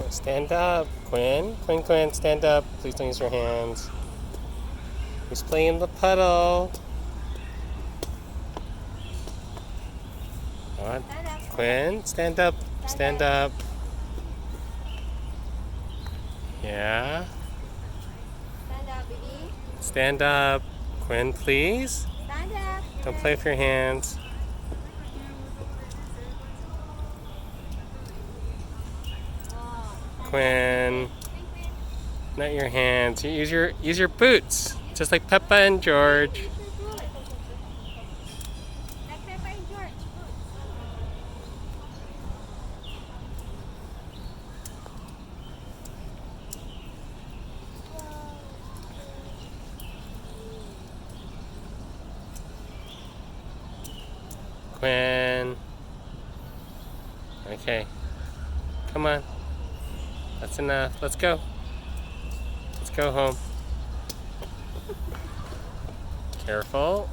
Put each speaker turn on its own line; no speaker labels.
Stand up, Quinn. Quinn, stand up. Please don't use your hands. Who's playing the puddle? What? Quinn, stand up. Stand up. Yeah.
Stand up, baby.
Stand up. Quinn, please.
Stand up.
Don't play with your hands. Quinn, not your hands. Use your boots, just like Peppa and George.
Like Peppa and George.
Quinn. Okay. Come on. That's enough. Let's go. Let's go home. Careful.